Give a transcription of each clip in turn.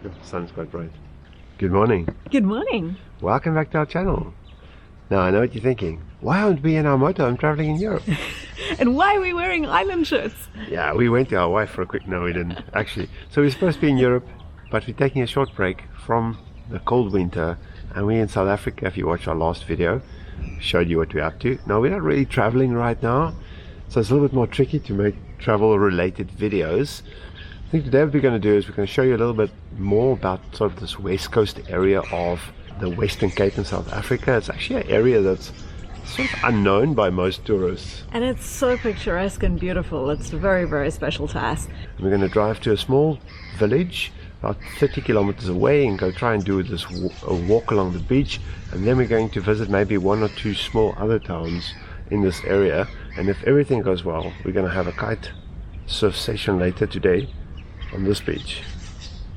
The sun's quite bright. Good morning. Good morning. Welcome back to our channel. Now I know what you're thinking. Why aren't we in our motorhome traveling in Europe? And why are we wearing island shirts? Yeah, we went to Hawaii for a quick... No, we didn't, actually. So we're supposed to be in Europe, but we're taking a short break from the cold winter. And we're in South Africa. If you watched our last video, showed you what we're up to. Now, we're not really traveling right now, so it's a little bit more tricky to make travel-related videos. I think today what we're going to do is we're going to show you a little bit more about sort of this west coast area of the Western Cape in South Africa. It's actually an area that's sort of unknown by most tourists. And it's so picturesque and beautiful. It's very, very special to us. We're going to drive to a small village about 30 kilometers away and go try and do this a walk along the beach, and then we're going to visit maybe one or two small other towns in this area. And if everything goes well, we're going to have a kite surf session later today on this beach.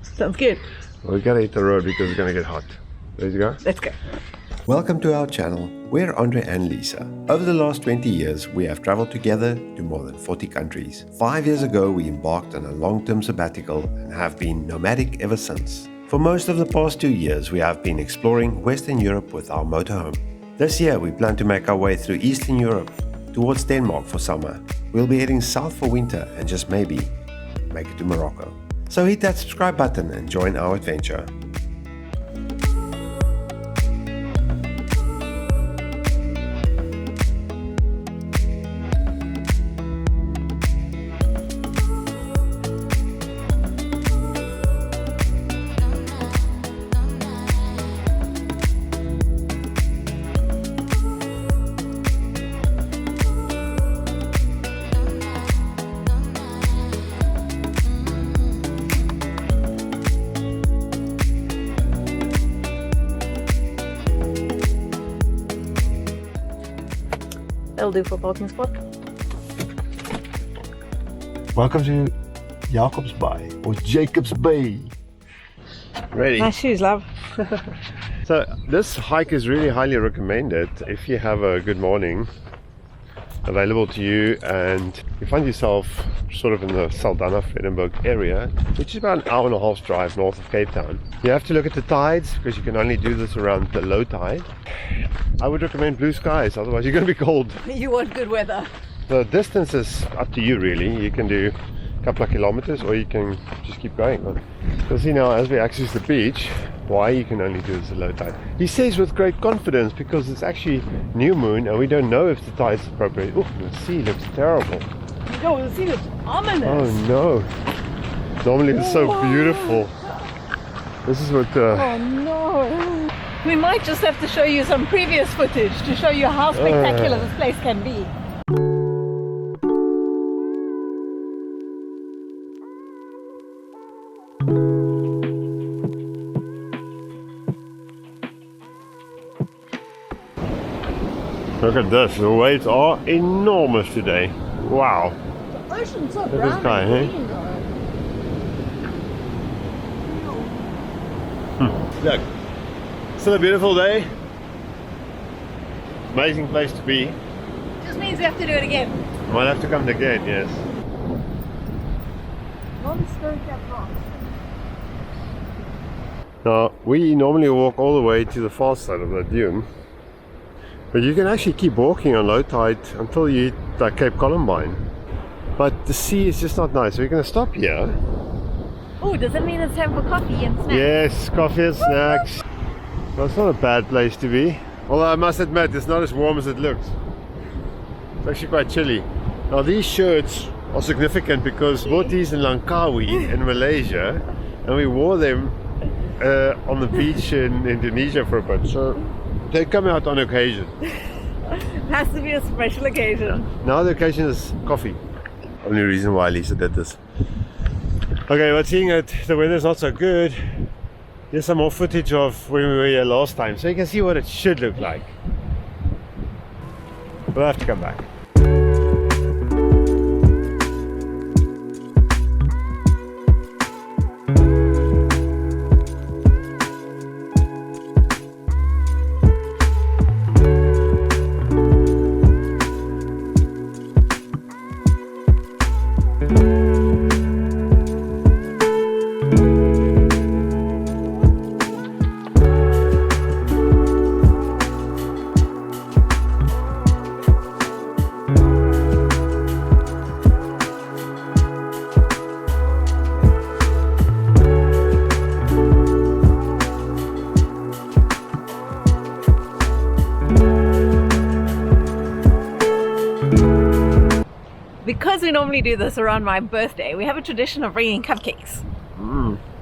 Sounds good. We've got to hit the road because it's going to get hot. Ready to go? Let's go. Welcome to our channel. We're Andre and Lisa. Over the last 20 years, we have traveled together to more than 40 countries. 5 years ago, we embarked on a long-term sabbatical and have been nomadic ever since. For most of the past 2 years, we have been exploring Western Europe with our motorhome. This year, we plan to make our way through Eastern Europe towards Denmark for summer. We'll be heading south for winter and just maybe make it to Morocco. So hit that subscribe button and join our adventure. That'll do for parking spot. Welcome to Jacob's Bay or Jacob's Bay. Ready? Nice shoes, love. So this hike is really highly recommended if you have a good morning available to you and you find yourself sort of in the Saldanha Vredenburg area, which is about an hour and a half drive north of Cape Town. You have to look at the tides because you can only do this around the low tide. I would recommend blue skies, otherwise you're going to be cold. You want good weather. The distance is up to you really. You can do a couple of kilometers or you can just keep going. But you'll see now as we access the beach why you can only do this at low tide. He says with great confidence because it's actually new moon and we don't know if the tide's appropriate. Oh, the sea looks terrible. No, the sea looks ominous. Oh no. Normally it's so beautiful. This is what Oh no. We might just have to show you some previous footage to show you how spectacular this place can be. Look at this, the waves are enormous today. Wow. The ocean's so Look at brown this guy, and eh? green, though. Look, still a beautiful day. Amazing place to be. Just means we have to do it again. Might have to come again, yes. Now, we normally walk all the way to the far side of that dune. But you can actually keep walking on low tide until you hit Cape Columbine. But the sea is just not nice. So we're going to stop here. Oh, does that mean it's time for coffee and snacks? Yes, coffee and snacks. Well, it's not a bad place to be. Although I must admit, it's not as warm as it looks. It's actually quite chilly. Now these shirts are significant because we bought these in Langkawi in Malaysia and we wore them on the beach in Indonesia for a bit. So they come out on occasion. It has to be a special occasion. Yeah. Now the occasion is coffee. Only reason why Lisa did this. Okay, but seeing that the weather's not so good, here's some more footage of when we were here last time, so you can see what it should look like. We'll have to come back. as we normally do this around my birthday, we have a tradition of bringing cupcakes.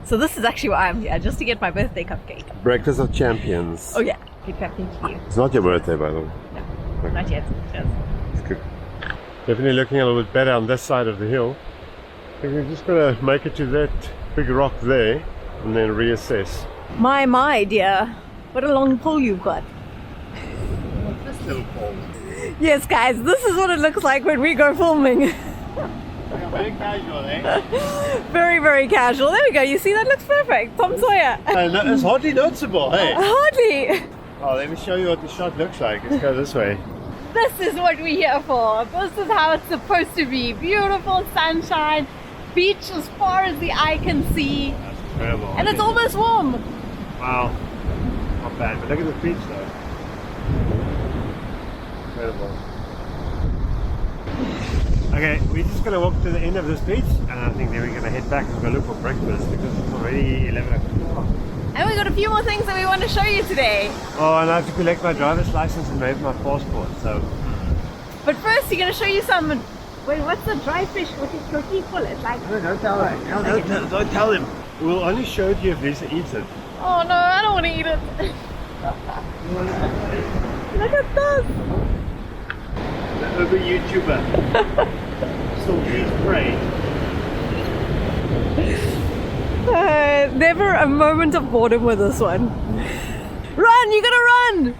So this is actually why I'm here, just to get my birthday cupcake. Breakfast of champions. Oh yeah, good cupcake for you. It's not your birthday, by the way. No, not yet. Cheers. It's good. Definitely looking a little bit better on this side of the hill. I think we're just gonna make it to that big rock there and then reassess. My dear, what a long pole you've got. This little pole. Yes guys, this is what it looks like when we go filming. Very casual, eh? Very, very casual. There we go, you see, that looks perfect. Tom Sawyer. It's hardly noticeable, hey? Hardly. Oh, let me show you what the shot looks like. Let's go this way. This is what we're here for. This is how it's supposed to be. Beautiful sunshine, beach as far as the eye can see. That's incredible. And it's almost warm. Wow. Not bad, but look at the beach though. Incredible. Okay, we're just going to walk to the end of this beach and I think then we're going to head back and go look for breakfast because it's already 11 o'clock. And we got a few more things that we want to show you today. Oh, and I have to collect my driver's license and maybe my passport, so... But first, you're going to show you some... Wait, what's the dry fish? What do you call it? Like... No, don't tell him. Don't tell him. We'll only show it to you if Lisa eats it. Oh no, I don't want to eat it. Look at this. The urban YouTuber. Still eats prey. Never a moment of boredom with this one. Run! You gotta run!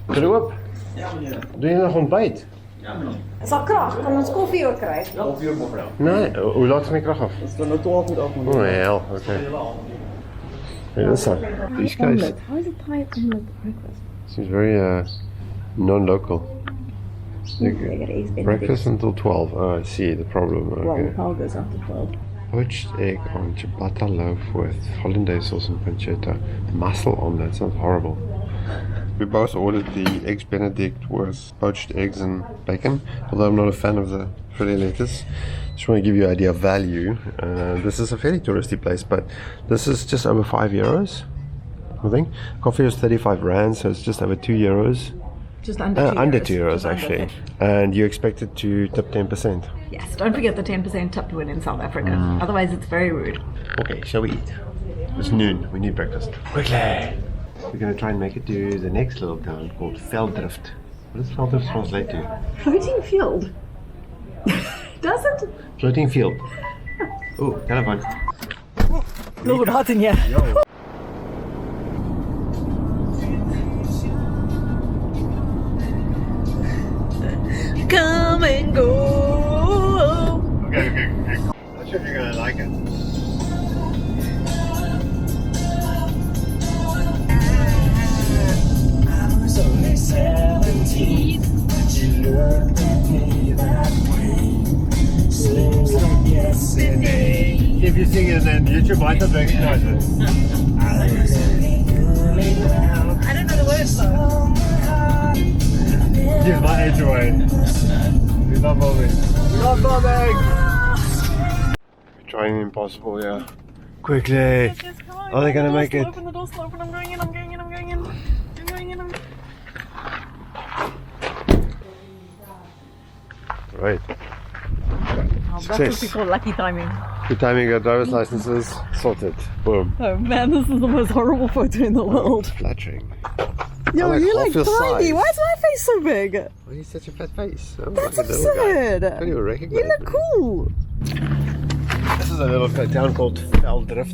Kunnen we op? Ja meneer. Doe je nog ontbijt? Ja meneer. Zal kracht, kan ons koffie ook krijgen? Ja, 4 uur mevrouw. Nee, hoe laat is mijn kracht af? Dat is dan 12 uur af meneer. Oh hell, okay. Yeah, that's not. These guys How is it Thai omelette breakfast? seems very non-local. Breakfast until 12. Oh, I see the problem. Okay. Power goes after 12. Poached egg on ciabatta loaf with hollandaise sauce and pancetta. Mussel omelette, sounds horrible. We both ordered the eggs benedict with poached eggs and bacon, although I'm not a fan of the filet lettuce. Just want to give you an idea of value. This is a fairly touristy place, but this is just over €5, I think. Coffee was 35 rand, so it's just over €2. Just under 2 Under euros. €2 Just under, actually. okay. And you expected to tip 10%. Yes, don't forget the 10% tip to win in South Africa. Otherwise, it's very rude. Okay, shall we eat? It's noon, we need breakfast. Quickly! We're going to try and make it to the next little town called Velddrif. What does Velddrif translate to? Floating field. Does it? Floating field. Oh, telephone. A little bit hot in here. Yo. Come and go. Okay. Not sure if you're going to like it. I was only 17, but you looked at me that way. Seems like yesterday. If you sing it, then YouTube might not recognize it. I was only fooling around. I don't know the words though. Give my age away. He's not moving. Not moving! We're trying the impossible, yeah. Quickly! Are they gonna make it? Open the door, still open. I'm going in. Right. Oh, that's what we Success. call lucky timing. Good timing, got driver's licenses sorted. Boom. Oh man, this is the most horrible photo in the world. Flattering. Yo, like you're half like your tiny. size. Why is my face so big? Why are you such a fat face? I'm That's like a little guy. absurd. Don't even recognize You look me. cool. This is a little town called Velddrif.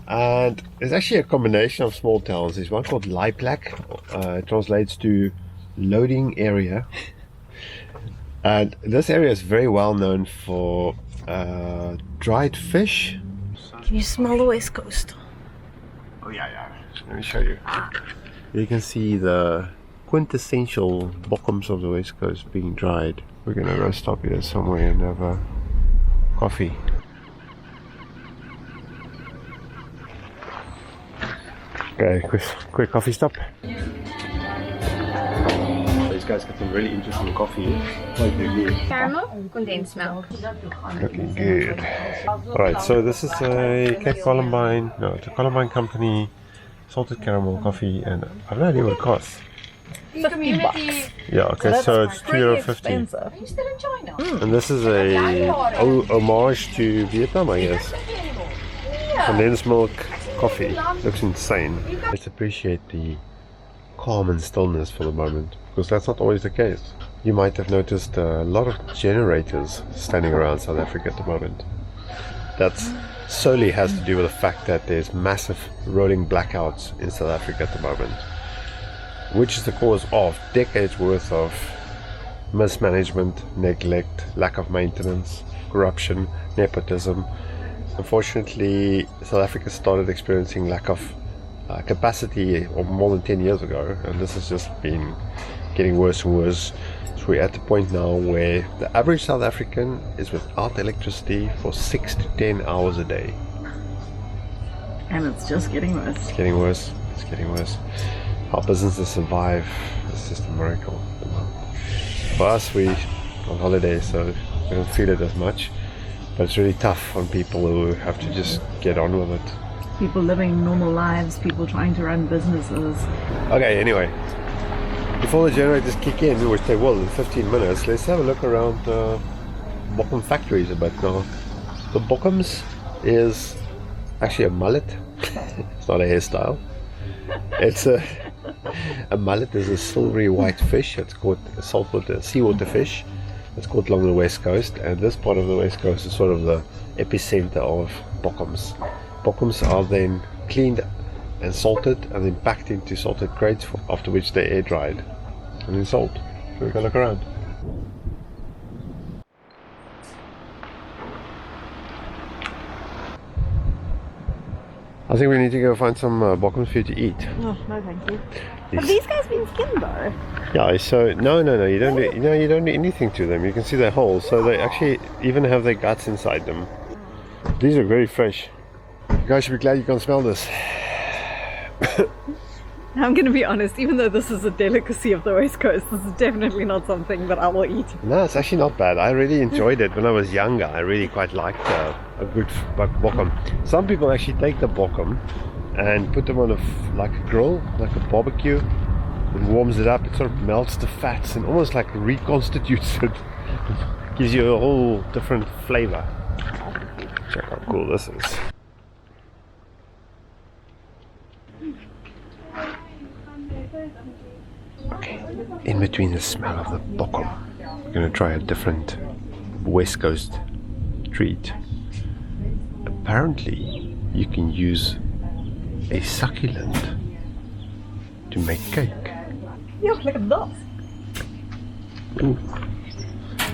And it's actually a combination of small towns. There's one called Leiplek, translates to loading area. And this area is very well known for dried fish. Can you smell the West Coast? Oh yeah. Let me show you. You can see the quintessential bokkoms of the West Coast being dried. We're gonna go stop here somewhere and have a coffee. Okay, quick coffee stop. These guys got some really interesting coffee. Caramel, condensed milk. Looking good. Alright, so this is a Cape Columbine, no, it's a Columbine Company salted caramel coffee, and I have no idea what it costs. $50. Yeah, okay, so it's €2.50. You're still in China? And this is a homage to Vietnam, I guess. Condensed milk coffee. Looks insane. Let's appreciate the calm and stillness for the moment, because that's not always the case. You might have noticed a lot of generators standing around South Africa at the moment. That's solely has to do with the fact that there's massive rolling blackouts in South Africa at the moment, which is the cause of decades worth of mismanagement, neglect, lack of maintenance, corruption, nepotism. Unfortunately, South Africa started experiencing lack of capacity more than 10 years ago, and this has just been getting worse and worse. So we're at the point now where the average South African is without electricity for 6 to 10 hours a day. And it's just getting worse. It's getting worse. It's getting worse. Our businesses survive. It's just a miracle. For us, we on holiday, so we don't feel it as much. But it's really tough on people who have to just get on with it. People living normal lives, people trying to run businesses. Okay, anyway, before the generators kick in, which they will in 15 minutes, let's have a look around Bokkom factories a bit now. The Bokkoms is actually a mullet. It's not a hairstyle. It's a mullet is a silvery white fish. It's called saltwater, seawater fish. It's caught along the west coast, and this part of the west coast is sort of the epicenter of bokkoms. Bokkoms are then cleaned and salted and then packed into salted crates, after which they're air dried and then sold. So we can look around. I think we need to go find some bokkoms for you to eat. Oh, no thank you. Have these guys been skinned though? Yeah, so no, you don't do, you don't do anything to them. You can see their holes, so they actually even have their guts inside them. These are very fresh. You guys should be glad you can smell this. I'm going to be honest, even though this is a delicacy of the West Coast, this is definitely not something that I will eat. No, it's actually not bad. I really enjoyed it when I was younger. I really quite liked a good bokkom. Some people actually take the bokkom and put them on like a grill, like a barbecue, and warms it up. It sort of melts the fats and almost like reconstitutes it. Gives you a whole different flavor. Check how cool this is. Okay, in between the smell of the bokkom, we're going to try a different West Coast treat. Apparently, you can use a succulent to make cake. Yeah, look at this. Ooh.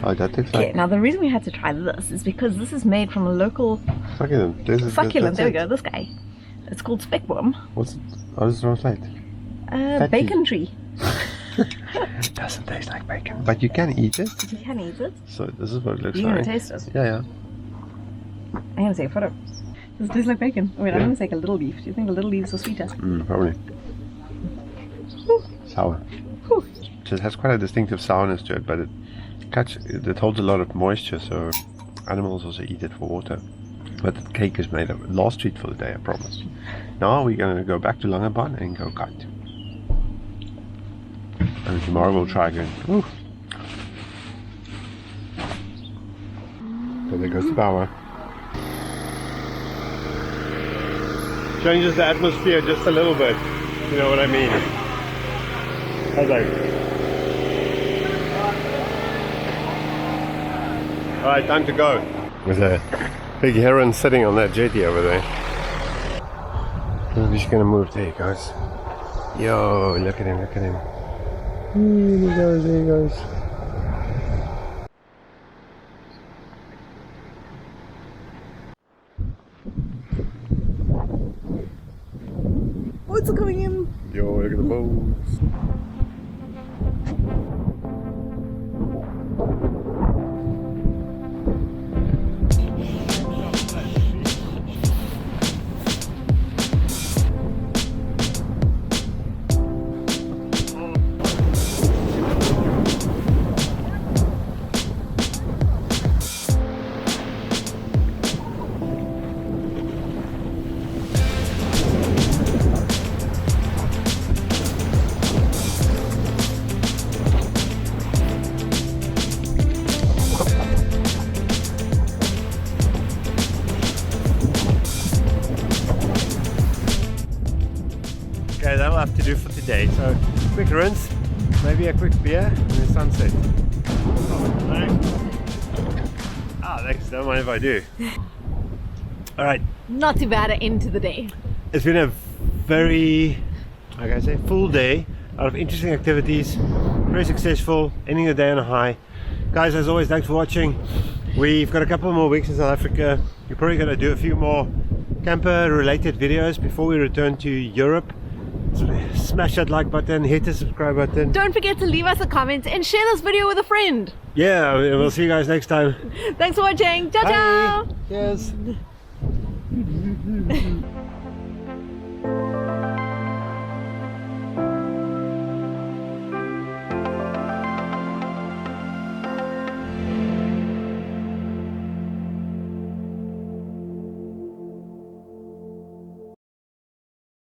Oh, that tastes Okay, like now the reason we had to try this is because this is made from a local succulent. succulent. There we go, this guy. It's called speckworm. What's it? How does it translate? Bacon tree. It doesn't taste like bacon, but you can eat it. You can eat it. So this is what it looks You're like. gonna taste it. Yeah. I'm gonna take a photo. Does it taste like bacon? Wait, I'm gonna take a little leaf. Do you think the little leaves are sweeter? Probably. Sour. Whew. It has quite a distinctive sourness to it, but it holds a lot of moisture, so animals also eat it for water. But the cake is made of last treat for the day, I promise. Now we're going to go back to Langebaan and go kite. And tomorrow we'll try again. Ooh. So there goes the power. Changes the atmosphere just a little bit. You know what I mean? How's that? Alright, time to go. There's a big heron sitting on that jetty over there. I'm just gonna move. There he goes. Yo, look at him, look at him. There he goes, there he goes. boats are coming in. Yo, look at the boats. Okay, that'll have to do for today. So, quick rinse, maybe a quick beer, and then sunset. Oh, thanks, don't mind if I do. Alright, Not too bad an end to the day. it's been a very, like I say, full day. A lot of interesting activities, very successful, ending the day on a high. Guys, as always, thanks for watching. We've got a couple more weeks in South Africa. We're probably going to do a few more camper related videos before we return to Europe. So smash that like button, hit the subscribe button. Don't forget to leave us a comment and share this video with a friend. Yeah, we'll see you guys next time. Thanks for watching. Ciao, ciao. Bye. Cheers.